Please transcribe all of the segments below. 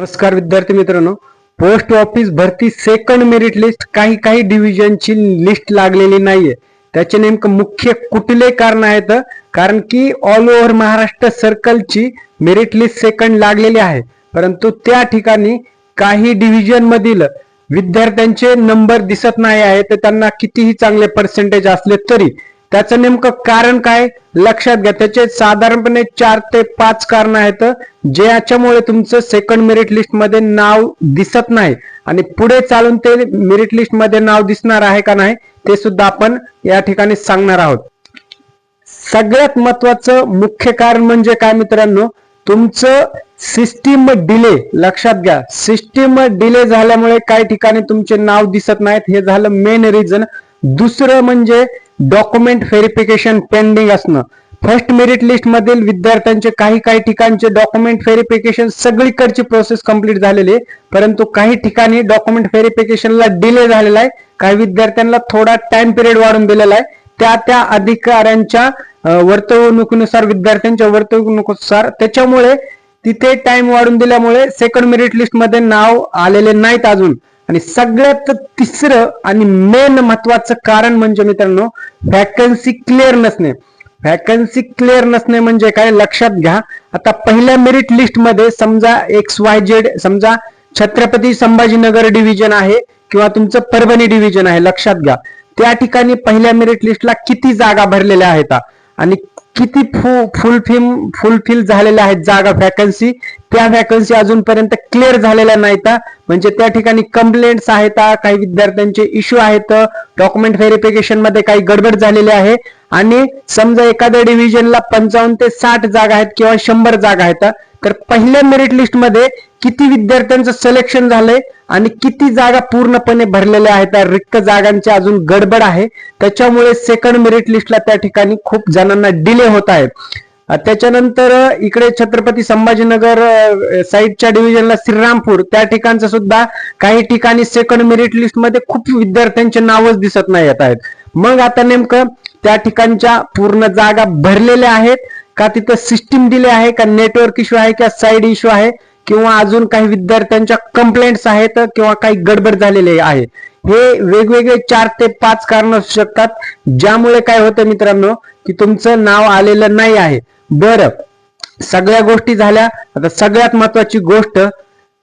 नमस्कार विद्यार्थी मित्रांनो, पोस्ट ऑफिस भरती सेकंड मेरिट लिस्ट काही डिव्हिजनची लिस्ट लागलेली नाहीये. त्याचे नेमकं मुख्य कुठले कारण आहेत? कारण की ऑल ओव्हर महाराष्ट्र सर्कलची मेरिट लिस्ट सेकंड लागलेली आहे, परंतु त्या ठिकाणी काही डिव्हिजन मधील विद्यार्थ्यांचे नंबर दिसत नाही आहे. तर त्यांना कितीही चांगले पर्सेंटेज असले तरी त्याचं नेमकं कारण काय लक्षात घ्या. त्याचे साधारणपणे 4 ते 5 कारण आहेत, ज्याच्यामुळे तुमचं सेकंड मेरिट लिस्ट मध्ये नाव दिसत नाही आणि पुढे चालून ते मेरिट लिस्ट मध्ये नाव दिसणार आहे का नाही ते सुद्धा आपण या ठिकाणी सांगणार आहोत. सगळ्यात महत्वाचं मुख्य कारण म्हणजे काय मित्रांनो, तुमचं सिस्टीम डिले. लक्षात घ्या, सिस्टीम डिले झाल्यामुळे काही ठिकाणी तुमचे नाव दिसत नाहीत, हे झालं मेन रिझन. दुसरं म्हणजे डॉक्युमेंट व्हेरिफिकेशन पेंडिंग असणं. फर्स्ट मेरिट लिस्ट मधील विद्यार्थ्यांचे काही ठिकाणचे डॉक्युमेंट व्हेरिफिकेशन सगळीकडची प्रोसेस कंप्लीट झालेली आहे, परंतु काही ठिकाणी डॉक्युमेंट व्हेरिफिकेशनला डिले झालेला आहे. काही विद्यार्थ्यांना थोडा टाइम पिरियड वाढून दिलेला आहे. त्या अधिकाऱ्यांच्या वर्तवणुकीनुसार, विद्यार्थ्यांच्या वर्तवणुकीनुसार, त्याच्यामुळे तिथे टाइम वाढून दिल्यामुळे सेकंड मेरिट लिस्ट मध्ये नाव आलेले नाहीत अजून. आणि सगळ्यात तिसरं आणि मेन महत्वाचं कारण म्हणजे मित्रांनो, व्हॅकन्सी क्लिअर नसणे. व्हॅकन्सी क्लिअर नसणे म्हणजे काय लक्षात घ्या. आता पहिल्या मेरिट लिस्ट मध्ये समजा XYZ, समजा छत्रपती संभाजीनगर डिव्हिजन आहे किंवा तुमचं परभणी डिव्हिजन आहे. लक्षात घ्या, त्या ठिकाणी पहिल्या मेरिट लिस्टला किती जागा भरलेल्या आहेत आणि किती फुलफिल झालेल्या आहेत जागा, व्हॅकन्सी. त्या व्हॅकन्सी अजूनपर्यंत क्लिअर झालेल्या नाहीत. म्हणजे त्या ठिकाणी कंप्लेंट्स आहेत, काही विद्यार्थ्यांचे इश्यू आहेत, डॉक्युमेंट व्हेरिफिकेशन मध्ये काही गडबड झालेली आहे. आणि समजा एखाद्या डिव्हिजनला 55 ते 60 जागा आहेत किंवा 100 जागा आहेत, तर पहिल्या मेरिट लिस्ट मध्ये किती विद्यार्थ्यांचं सिलेक्शन झालंय आणि किती जागा पूर्णपणे भरलेल्या आहेत, रिक्त जागांची अजून गडबड आहे. त्याच्यामुळे सेकंड मेरिट लिस्टला त्या ठिकाणी खूप जणांना डिले होत आहे. त्याच्यानंतर इकडे छत्रपती संभाजीनगर साईडच्या डिव्हिजनला श्रीरामपूर, त्या ठिकाणचं सुद्धा काही ठिकाणी सेकंड मेरिट लिस्ट मध्ये खूप विद्यार्थ्यांचे नावच दिसत नाही येत आहेत. मग आता नेमकं त्या ठिकाणच्या पूर्ण जागा भरलेल्या आहेत का, तिथं सिस्टीम डिले आहे का, नेटवर्क इश्यू आहे का, साईड इश्यू आहे किंवा अजून काही विद्यार्थ्यांच्या कंप्लेंट्स आहेत किंवा काही गडबड झालेले आहे. हे वेगवेगळे 4 ते 5 कारण असू शकतात, ज्यामुळे काय होतं मित्रांनो की तुमचं नाव आलेलं नाही आहे. बरं, सगळ्या गोष्टी झाल्या. आता सगळ्यात महत्वाची गोष्ट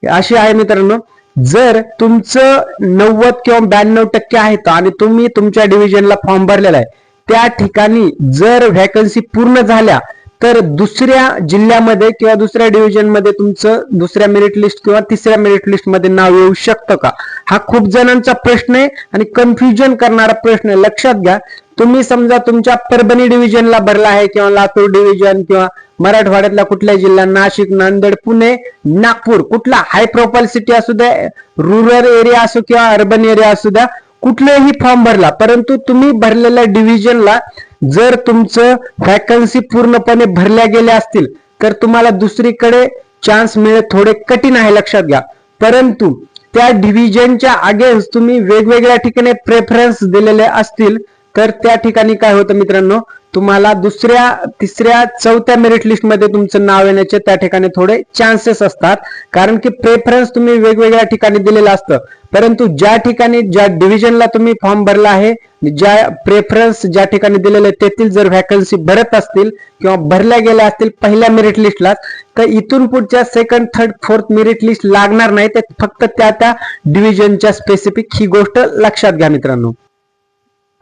अशी आहे मित्रांनो, जर तुमचं 90 किंवा 92% आहेत आणि तुम्ही तुमच्या डिव्हिजनला फॉर्म भरलेला आहे, त्या ठिकाणी जर व्हॅकन्सी पूर्ण झाल्या तर दुसऱ्या जिल्ह्यामध्ये किंवा दुसऱ्या डिव्हिजन मध्ये तुमचं दुसऱ्या मेरिट लिस्ट किंवा तिसऱ्या मेरिट लिस्ट मध्ये नाव येऊ शकतं का, हा खूप जणांचा प्रश्न आहे आणि कन्फ्युजन करणारा प्रश्न आहे. लक्षात घ्या, तुम्ही समजा तुमच्या परभणी डिव्हिजनला भरला आहे किंवा लातूर डिव्हिजन किंवा मराठवाड्यातला कुठला जिल्हा, नाशिक, नांदेड, पुणे, नागपूर, कुठला हाय प्रोफाईल सिटी असू द्या, रुरल एरिया असो किंवा अर्बन एरिया असू द्या, कुठलेही फॉर्म भरला, परंतु तुम्ही भरलेल्या डिव्हिजनला जर तुमचं व्हॅकन्सी पूर्णपणे भरल्या गेल्या असतील तर तुम्हाला दुसरीकडे चान्स मिळणे थोडे कठीण आहे. लक्षात घ्या, परंतु त्या डिव्हिजनच्या अगेन्स्ट तुम्ही वेगवेगळ्या ठिकाणी प्रेफरन्स दिलेले असतील तर त्या ठिकाणी काय होतं मित्रांनो, तुम्हाला दुसऱ्या, तिसऱ्या, चौथ्या मेरिट लिस्ट मध्ये तुमचं नाव येण्याचे त्या ठिकाणी थोडे चान्सेस असतात. कारण की प्रेफरन्स तुम्ही वेगवेगळ्या ठिकाणी दिलेलं असतं, परंतु ज्या ठिकाणी, ज्या डिव्हिजनला तुम्ही फॉर्म भरला आहे, ज्या प्रेफरन्स ज्या ठिकाणी दिलेले तेथील जर व्हॅकन्सी भरत असतील किंवा भरल्या गेल्या असतील पहिल्या मेरिट लिस्टला, तर इथून पुढच्या second, third, fourth merit list लागणार नाही. ते फक्त त्या डिव्हिजनच्या स्पेसिफिक ही गोष्ट लक्षात घ्या मित्रांनो.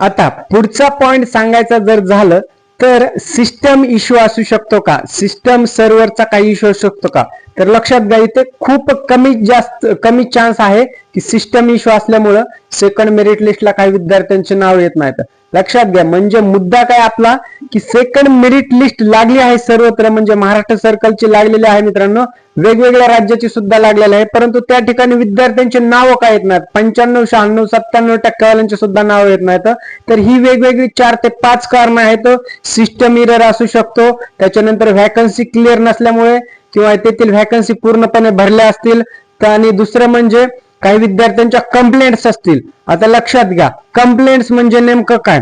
आता पुढचा पॉइंट सांगायचा जर झालं तर सिस्टम इश्यू असू शकतो का, सिस्टम सर्व्हरचा काही इश्यू असू शकतो का, तर लक्षात घ्या, इथे खूप कमी चान्स आहे की सिस्टम इश्यू असल्यामुळं सेकंड मेरिट लिस्टला काही विद्यार्थ्यांचे नाव येत नाहीत. लक्षात घ्या, म्हणजे मुद्दा काय आपला की सेकंड मेरिट लिस्ट लागली आहे सर्वत्र, म्हणजे महाराष्ट्र सर्कलची लागलेली आहे मित्रांनो, वेगवेगळ्या राज्याची सुद्धा लागलेली आहे, परंतु त्या ठिकाणी विद्यार्थ्यांचे नाव काय येत नाहीत. 95, 96, 97% सुद्धा नाव येत नाहीत. तर ही वेगवेगळी 4 ते 5 कारण आहेत. सिस्टम इरर असू शकतो, त्याच्यानंतर व्हॅकन्सी क्लिअर नसल्यामुळे किंवा तेथील व्हॅकन्सी पूर्णपणे भरल्या असतील, आणि दुसरं म्हणजे काही विद्यार्थ्यांच्या कंप्लेंट्स असतील. आता लक्षात घ्या, कंप्लेंट्स म्हणजे नेमकं काय,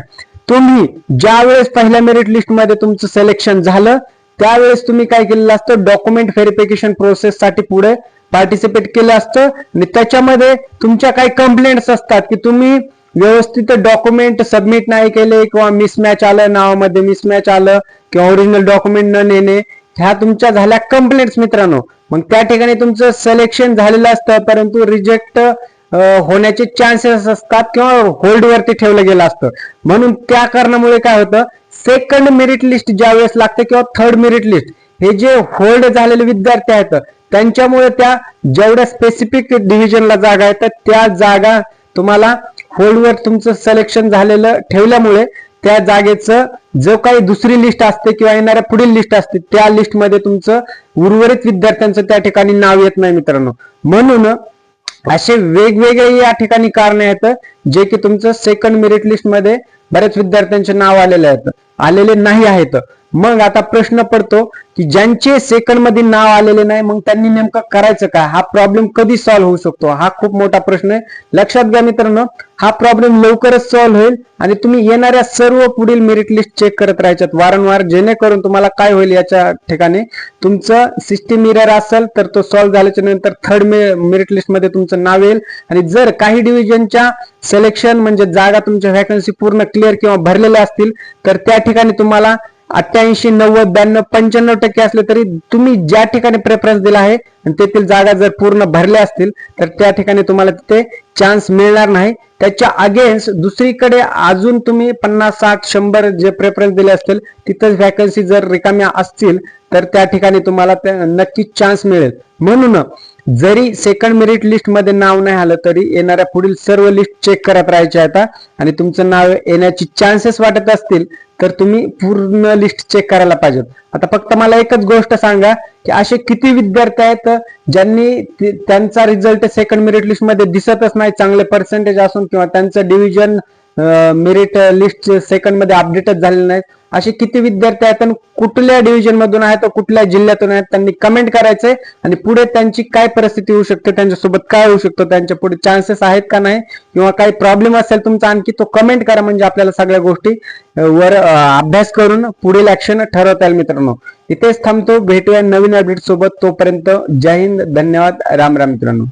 तुम्ही ज्या वेळेस पहिल्या मेरिट लिस्ट मध्ये तुमचं सिलेक्शन झालं त्यावेळेस तुम्ही काय केलेलं असतं, डॉक्युमेंट व्हेरिफिकेशन प्रोसेस साठी पुढे पार्टिसिपेट केलं असतं आणि त्याच्यामध्ये तुमच्या काही कंप्लेंट्स असतात की तुम्ही व्यवस्थित डॉक्युमेंट सबमिट नाही केले किंवा मिसमॅच आलं, नावामध्ये मिसमॅच आलं किंवा ओरिजिनल डॉक्युमेंट न नेणे, ह्या तुमच्या झाल्या कंप्लेंट्स मित्रांनो. मग त्या ठिकाणी तुमचं सिलेक्शन झालेलं असतं परंतु रिजेक्ट होण्याचे चान्सेस असतात किंवा होल्ड वरती ठेवलं गेलं असतं. म्हणून त्या कारणामुळे काय होतं, सेकंड मेरिट लिस्ट ज्या वेळेस लागते किंवा थर्ड मेरिट लिस्ट, हे जे होल्ड झालेले विद्यार्थी आहेत त्यांच्यामुळे त्या जेवढ्या स्पेसिफिक डिव्हिजनला जागा आहेत त्या जागा तुम्हाला होल्डवर तुमचं सिलेक्शन झालेलं ठेवल्यामुळे त्या जागेचं जो काही दुसरी लिस्ट असते किंवा येणाऱ्या पुढील लिस्ट असते त्या लिस्टमध्ये तुमचं उर्वरित विद्यार्थ्यांचं त्या ठिकाणी नाव येत नाही मित्रांनो. म्हणून असे वेगवेगळे या ठिकाणी कारणे आहेत जे की तुमचं सेकंड मेरिट लिस्ट मध्ये बऱ्याच विद्यार्थ्यांचे नाव आलेले नाही आहेत. मग आता प्रश्न पडतो की ज्यांचे सेकंड मध्ये नाव आलेले नाही मग त्यांनी नेमकं करायचं काय, हा प्रॉब्लेम कधी सॉल्व्ह होऊ शकतो, हा खूप मोठा प्रश्न आहे. लक्षात घ्या मित्रांनो, हा प्रॉब्लेम लवकरच सॉल्व्ह होईल आणि तुम्ही येणाऱ्या सर्व पुढील मेरिट लिस्ट चेक करत राहायच्यात वारंवार, जेणेकरून तुम्हाला काय होईल याच्या ठिकाणी तुमचं सिस्टीम एरर असेल तर तो सॉल्व्ह झाल्याच्या नंतर थर्ड मेरिट लिस्ट मध्ये तुमचं नाव येईल. आणि जर काही डिव्हिजनच्या सिलेक्शन म्हणजे जागा तुमच्या व्हॅकन्सी पूर्ण क्लिअर किंवा भरलेल्या असतील तर त्या ठिकाणी तुम्हाला 88, 90, 92, 95% असले तरी तुम्ही ज्या ठिकाणी प्रेफरन्स दिला आहे आणि तेथील जागा जर पूर्ण भरल्या असतील तर त्या ठिकाणी तुम्हाला तिथे चान्स मिळणार नाही. त्याच्या अगेन्स्ट दुसरीकडे अजून तुम्ही 50, 60, 100 जे प्रेफरन्स दिले असतील तिथंच व्हॅकन्सी जर रिकाम्या असतील तर त्या ठिकाणी तुम्हाला नक्कीच चान्स मिळेल. म्हणून जरी सेकंड मेरिट लिस्ट मध्ये नाव नाही आलं तरी येणाऱ्या पुढील सर्व लिस्ट चेक करत राहायचे आता आणि तुमचं नाव येण्याची चान्सेस वाटत असतील तर तुम्ही पूर्ण लिस्ट चेक करायला पाहिजेत. आता फक्त मला एकच गोष्ट सांगा की असे किती विद्यार्थी आहेत ज्यांनी त्यांचा रिझल्ट सेकंड मेरिट लिस्ट मध्ये दिसतच नाही, चांगले पर्सेंटेज असून किंवा त्यांचं डिव्हिजन मेरिट लिस्ट सेकंड मध्ये अपडेटच झालेले नाहीत. असे किती विद्यार्थी आहेत आणि कुठल्या डिव्हिजन मधून आहेत कुठल्या जिल्ह्यातून आहेत त्यांनी कमेंट करायचंय आणि पुढे त्यांची काय परिस्थिती होऊ शकते, त्यांच्यासोबत काय होऊ शकतो, त्यांच्या पुढे चान्सेस आहेत का नाही किंवा काही प्रॉब्लेम असेल तुमचा आणखी तो कमेंट करा, म्हणजे आपल्याला सगळ्या गोष्टी वर अभ्यास करून पुढील ऍक्शन ठरवता येईल. मित्रांनो इथेच थांबतो, भेटूया नवीन अपडेट सोबत. तोपर्यंत जय हिंद, धन्यवाद, राम राम मित्रांनो.